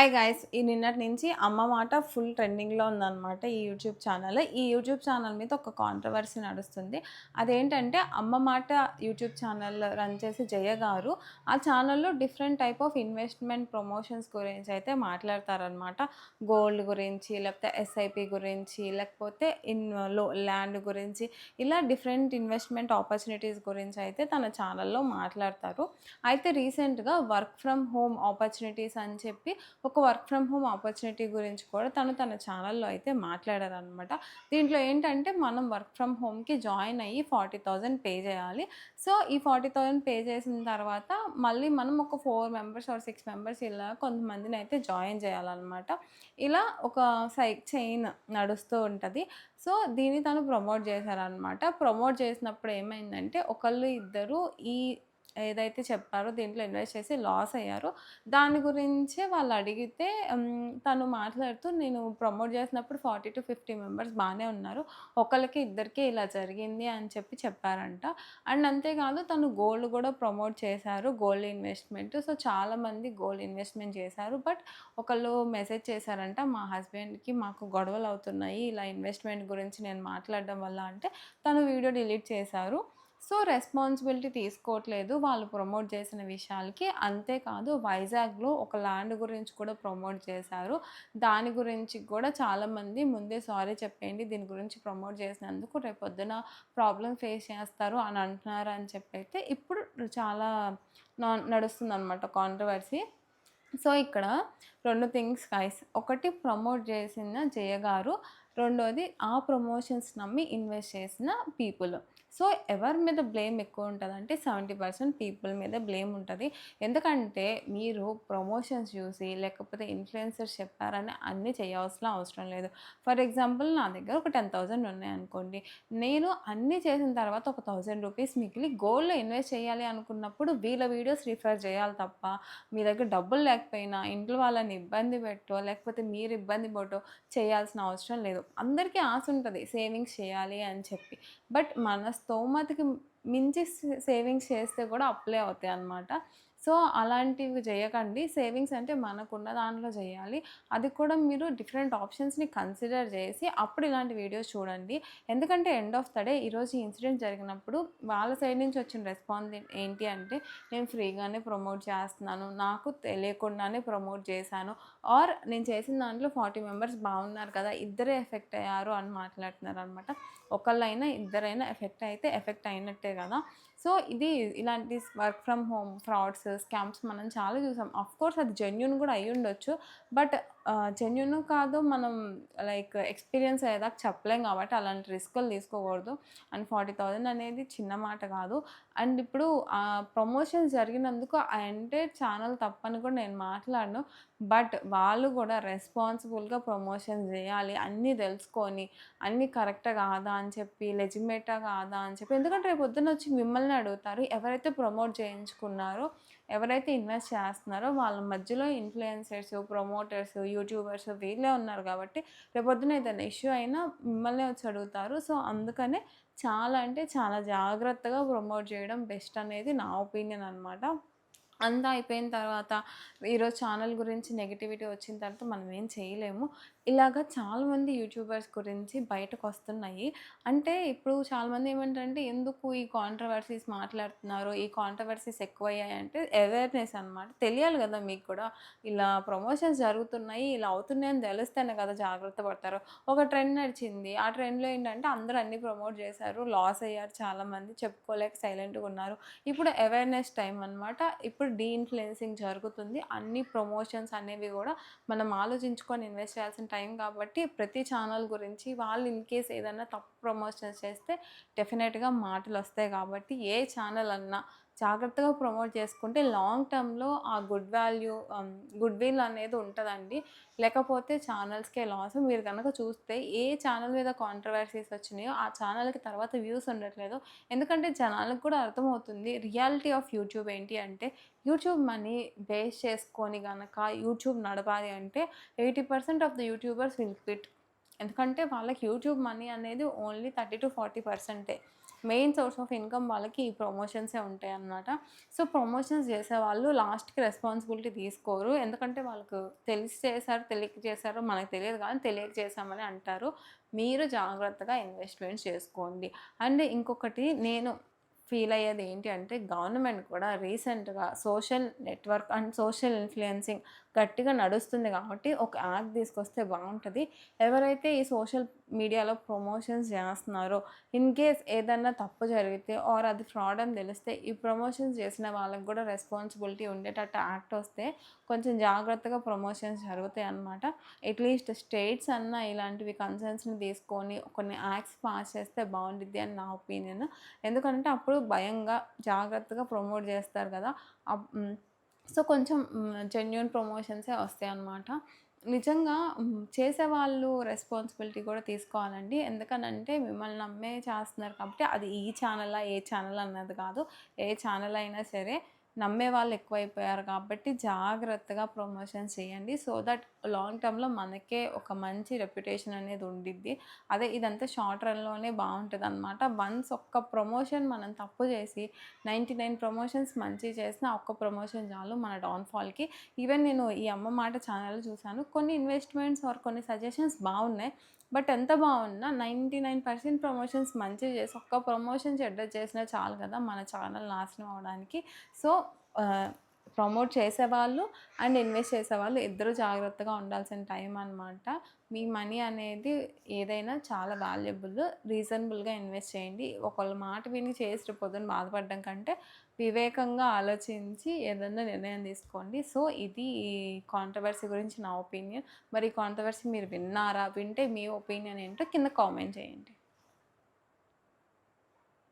Hi guys! ఈ నిన్నటి నుంచి అమ్మ మాట ఫుల్ ట్రెండింగ్‌లో ఉందనమాట ఈ యూట్యూబ్ ఛానల్. ఈ యూట్యూబ్ ఛానల్ మీద ఒక కాంట్రోవర్సీ నడుస్తుంది. అదేంటంటే అమ్మ మాట యూట్యూబ్ ఛానల్ రన్ చేసే జయ గారు ఆ ఛానల్‌లో different type of investment promotions గురించి అయితే మాట్లాడతారనమాట. గోల్డ్ గురించి, లేకపోతే ఎస్ఐపి గురించి, లేకపోతే ల్యాండ్ గురించి ఇలా డిఫరెంట్ ఇన్వెస్ట్‌మెంట్ ఆపర్చునిటీస్ గురించి అయితే తన ఛానల్‌లో మాట్లాడతారు. అయితే రీసెంట్‌గా వర్క్ ఫ్రమ్ హోమ్ ఆపర్చునిటీస్ అని చెప్పి ఒక వర్క్ ఫ్రమ్ హోమ్ ఆపర్చునిటీ గురించి కూడా తన ఛానల్‌లో అయితే మాట్లాడారనమాట. దీంట్లో ఏంటంటే మనం వర్క్ ఫ్రమ్ హోమ్‌కి జాయిన్ అయ్యి 40,000 పే చేయాలి. సో, ఈ 40,000 పే చేసిన తర్వాత మళ్ళీ మనం ఒక 4 మెంబర్స్ ఆర్ 6 మెంబర్స్ ఇలా కొంతమందినైతే జాయిన్ చేయాలనమాట. ఇలా ఒక చైన్ నడుస్తూ ఉంటది. సో, దీన్ని తను ప్రమోట్ చేశారనమాట. ప్రమోట్ చేసినప్పుడు ఏమైందంటే ఒకళ్ళు ఇద్దరు ఈ ఏదైతే చెప్పారో దీంట్లో ఇన్వెస్ట్ చేసి లాస్ అయ్యారో దాని గురించే వాళ్ళు అడిగితే తను మాట్లాడుతూ నేను ప్రమోట్ చేసినప్పుడు 40-50 మెంబర్స్ బానే ఉన్నారు. ఒకళ్ళకి ఇద్దరికే ఇలా జరిగింది అని చెప్పి చెప్పారంట. అండ్ అంతేకాదు తను గోల్డ్ కూడా ప్రమోట్ చేశారు. Gold investment. సో, చాలామంది గోల్డ్ ఇన్వెస్ట్‌మెంట్ చేశారు. బట్ ఒకళ్ళు మెసేజ్ చేశారంట మా హస్బెండ్‌కి మాకు గొడవలు అవుతున్నాయి. ఇలా ఇన్వెస్ట్‌మెంట్ గురించి నేను మాట్లాడడం వల్ల అంటే తను వీడియో డిలీట్ చేశారు. సో, రెస్పాన్సిబిలిటీ తీసుకోవట్లేదు వాళ్ళు ప్రమోట్ చేసిన విషయాలకి. అంతేకాదు వైజాగ్‌లో ఒక ల్యాండ్ గురించి కూడా ప్రమోట్ చేశారు. దాని గురించి కూడా చాలామంది ముందే సారీ చెప్పేయండి. దీని గురించి ప్రమోట్ చేసినందుకు రేపొద్దున ప్రాబ్లమ్ ఫేస్ చేస్తారు అని అంటున్నారు అని చెప్పైతే ఇప్పుడు చాలా నడుస్తుందనమాట కాంట్రోవర్సీ. సో, ఇక్కడ 2 థింగ్స్ గైస్. ఒకటి ప్రమోట్ చేసిన జయ గారు. రెండోది ఆ ప్రమోషన్స్ నమ్మి ఇన్వెస్ట్ చేసిన పీపుల్. సో, ఎవరి మీద బ్లేమ్ ఎక్కువ ఉంటదంటే 70% పీపుల్ మీద బ్లేమ్ ఉంటది. ఎందుకంటే మీరు ప్రమోషన్స్ చూసి లేకపోతే ఇన్‌ఫ్లుయెన్సర్స్ చెప్పారని అన్నీ చేయాల్సిన అవసరం లేదు. ఫర్ ఎగ్జాంపుల్ నా దగ్గర ఒక 10,000 ఉన్నాయనుకోండి. నేను అన్నీ చేసిన తర్వాత ఒక ₹1,000 మిగిలి గోల్డ్‌లో ఇన్వెస్ట్ చేయాలి అనుకున్నప్పుడు వీళ్ళ వీడియోస్ రిఫర్ చేయాలి తప్ప మీ దగ్గర డబ్బులు లేకపోయినా ఇంట్లో వాళ్ళని ఇబ్బంది పెట్టో, లేకపోతే మీరు ఇబ్బంది పడో చేయాల్సిన అవసరం లేదు. అందరికీ ఆశ ఉంటది సేవింగ్స్ చేయాలి అని చెప్పి. బట్ మన స్తోమతకి మించి సేవింగ్స్ చేస్తే కూడా అప్పులే అవుతాయన్నమాట. సో, అలాంటివి చేయకండి. సేవింగ్స్ అంటే మనకున్న దాంట్లో చేయాలి. అది కూడా మీరు డిఫరెంట్ ఆప్షన్స్‌ని కన్సిడర్ చేసి అప్పుడు ఇలాంటి వీడియోస్ చూడండి. ఎందుకంటే ఎండ్ ఆఫ్ ద డే ఈరోజు ఈ ఇన్సిడెంట్ జరిగినప్పుడు వాళ్ళ సైడ్ నుంచి వచ్చిన రెస్పాన్స్ ఏంటి అంటే నేను ఫ్రీగానే ప్రమోట్ చేస్తున్నాను. నాకు తెలియకుండానే ప్రమోట్ చేశాను. ఆర్ నేను చేసిన దాంట్లో 40 మెంబర్స్ బాగున్నారు కదా! ఇద్దరే ఎఫెక్ట్ అయ్యారు అని మాట్లాడుతున్నారనమాట. ఒకళ్ళైనా ఇద్దరైనా ఎఫెక్ట్ అయినట్టే కదా! సో, ఇలాంటి work from home frauds, scams మనం చాలా చూసాం. ఆఫ్‌కోర్స్ అది జెన్యూన్ కూడా అయ్యుండొచ్చు. బట్ జెన్యూనో కాదో మనం లైక్ ఎక్స్‌పీరియన్స్ అయ్యేదాకా చెప్పలేం కాబట్టి అలాంటి రిస్కులు తీసుకోకూడదు. అండ్ 40,000 అనేది చిన్న మాట కాదు. అండ్ ఇప్పుడు ప్రమోషన్స్ జరిగినందుకు ఆ ఎంటైర్ ఛానల్ తప్పని కూడా నేను మాట్లాడను. బట్ వాళ్ళు కూడా రెస్పాన్సిబుల్‌గా ప్రమోషన్స్ చేయాలి. అన్నీ తెలుసుకొని, అన్నీ కరెక్టా కాదా అని చెప్పి, లెజిటిమేటా కాదా అని చెప్పి ఎందుకంటే రేపొద్దున వచ్చి మిమ్మల్ని అడుగుతారు. ఎవరైతే ప్రమోట్ చేయించుకున్నారో, ఎవరైతే ఇన్వెస్ట్ చేస్తున్నారో వాళ్ళ మధ్యలో ఇన్‌ఫ్లుయెన్సర్స్, ప్రమోటర్స్, యూట్యూబర్స్ వీళ్ళే ఉన్నారు కాబట్టి రేపొద్దున ఏదైనా ఇష్యూ అయినా మిమ్మల్నే వచ్చి అడుగుతారు. సో, అందుకనే చాలా అంటే చాలా జాగ్రత్తగా ప్రమోట్ చేయడం బెస్ట్ అనేది నా ఒపీనియన్ అనమాట. అంతా అయిపోయిన తర్వాత ఈరోజు ఛానల్ గురించి నెగటివిటీ వచ్చిన తర్వాత మనం ఏం చేయలేము. ఇలాగ చాలామంది యూట్యూబర్స్ గురించి బయటకొస్తున్నాయి. అంటే ఇప్పుడు చాలామంది ఏమంటారంటే ఎందుకు ఈ కాంట్రోవర్సీస్ మాట్లాడుతున్నారు? ఈ కాంట్రోవర్సీస్ ఎక్కువయ్యాయంటే అవేర్‌నెస్ అనమాట. తెలియాలి గదా మీకు కూడా. ఇలా ప్రమోషన్స్ జరుగుతున్నాయి, ఇలా అవుతున్నాయని తెలిస్తేనే కదా జాగ్రత్త పడతారు. ఒక ట్రెండ్ నడిచింది. ఆ ట్రెండ్‌లో ఏంటంటే అందరూ అన్నీ ప్రమోట్ చేశారు. లాస్ అయ్యారు చాలామంది. చెప్పుకోలేక సైలెంట్‌గా ఉన్నారు. ఇప్పుడు అవేర్‌నెస్ టైమ్ అనమాట. ఇప్పుడు ఇన్‌ఫ్లుయెన్సింగ్ జరుగుతుంది. అన్ని ప్రమోషన్స్ అనేవి గూడా మనం ఆలోచించుకొని ఇన్వెస్ట్ చేయాల్సిన టైం కాబట్టి ప్రతి ఛానల్ గురించి వాళ్ళు ఇన్‌కేస్ ఏదన్నా తప్పు ప్రమోషన్స్ చేస్తే డెఫినెట్‌గా మాటలొస్తాయి కాబట్టి ఏ ఛానల్ అన్నా జాగ్రత్తగా ప్రమోట్ చేసుకుంటే లాంగ్ టర్మ్‌లో ఆ గుడ్ విల్ అనేది ఉంటదండి. లేకపోతే ఛానల్స్‌కే లాస్. మీరు గనక చూస్తే ఏ ఛానల్ మీద కాంట్రోవర్సీస్ వచ్చినాయో ఆ ఛానల్‌కి తర్వాత వ్యూస్ ఉండట్లేదు. ఎందుకంటే జనాలకు కూడా అర్థమవుతుంది. రియాలిటీ ఆఫ్ యూట్యూబ్ ఏంటి అంటే యూట్యూబ్ మనీ బేస్ చేసుకొని గనక యూట్యూబ్ నడపాలి అంటే 80% of the YouTubers will quit. ఎందుకంటే వాళ్ళకి యూట్యూబ్ మనీ అనేది only 30-40%. Main source of income వాళ్ళకి ఈ ప్రమోషన్సే ఉంటాయన్నమాట. సో, ప్రమోషన్స్ చేసేవాళ్ళు లాస్ట్‌కి రెస్పాన్సిబిలిటీ తీసుకోరు. ఎందుకంటే వాళ్ళకు తెలిసి చేశారో, తెలియక చేశారో మనకు తెలియదు కానీ తెలియక చేశామని అంటారు. మీరు జాగ్రత్తగా ఇన్వెస్ట్‌మెంట్స్ చేసుకోండి. అండ్ ఇంకొకటి నేను ఫీల్ అయ్యేది ఏంటి అంటే గవర్నమెంట్ కూడా రీసెంట్‌గా social network and social influencing గట్టిగా నడుస్తుంది కాబట్టి ఒక యాక్ట్ తీసుకొస్తే బావుంటది. ఎవరైతే ఈ సోషల్ మీడియాలో ప్రమోషన్స్ చేస్తున్నారో ఇన్‌కేస్ ఏదన్నా తప్పు జరిగితే ఆర్ అది ఫ్రాడ్ అని తెలిస్తే ఈ ప్రమోషన్స్ చేసిన వాళ్ళకి కూడా రెస్పాన్సిబిలిటీ ఉండేటట్టు యాక్ట్ వస్తే కొంచెం జాగ్రత్తగా ప్రమోషన్స్ జరుగుతాయన్నమాట. అట్‌లీస్ట్ స్టేట్స్ అన్నా ఇలాంటివి కన్సర్న్స్‌ని తీసుకొని కొన్ని యాక్ట్స్ పాస్ చేస్తే బావుండిద్ది అని నా ఒపీనియన్. ఎందుకంటే అప్పుడు భయంగా, జాగ్రత్తగా ప్రమోట్ చేస్తారు కదా! సో, కొంచెం జెన్యూన్ ప్రమోషన్సే వస్తాయన్నమాట. నిజంగా చేసేవాళ్ళు రెస్పాన్సిబిలిటీ కూడా తీసుకోవాలండి. ఎందుకనంటే మిమ్మల్ని నమ్మే చేస్తున్నారు కాబట్టి అది ఈ ఛానలా, ఏ ఛానల్ అన్నది కాదు. ఏ ఛానల్ అయినా సరే నమ్మేవాళ్ళు ఎక్కువైపోయారు కాబట్టి జాగ్రత్తగా ప్రమోషన్స్ చేయండి. సో దట్ లాంగ్ టర్మ్‌లో మనకే ఒక మంచి రెప్యుటేషన్ అనేది ఉండిద్ది. అదే ఇదంతా షార్ట్ రన్‌లోనే బావుంటదనమాట. వన్స్ ఒక్క ప్రమోషన్ మనం తప్పు చేసి 99 ప్రమోషన్స్ మంచియి చేసినా ఒక్క ప్రమోషన్ చాలు మన డౌన్‌ఫాల్‌కి. ఈవెన్ నేను ఈ అమ్మ మాట ఛానల్ చూసాను. కొన్ని ఇన్వెస్ట్‌మెంట్స్ ఆర్ కొన్ని సజెషన్స్ బావున్నాయి. బట్ ఎంత బావున్నా 99% ప్రమోషన్స్ మంచివి చేసి ఒక్క ప్రమోషన్ చెడ్డది చేసినా చాలు కదా! మన ఛానల్ నాశనం అవ్వడానికి. సో, ఆహ్, ప్రమోట్ చేసేవాళ్ళు అండ్ ఇన్వెస్ట్ చేసేవాళ్ళు ఇద్దరూ జాగ్రత్తగా ఉండాల్సిన టైం అనమాట. మీ మనీ అనేది ఏదైనా చాలా వాల్యుబుల్. రీజనబుల్‌గా ఇన్వెస్ట్ చేయండి. ఒకళ్ళ మాట విని చేసి రేపు పొద్దున బాధపడడం కంటే వివేకంగా ఆలోచించి ఏదన్నా నిర్ణయం తీసుకోండి. సో, ఇది ఈ కాంట్రోవర్సీ గురించి నా ఒపీనియన్. మరి ఈ కాంట్రోవర్సీ మీరు విన్నారా? వింటే మీ ఒపీనియన్ ఏంటో కింద కామెంట్ చేయండి.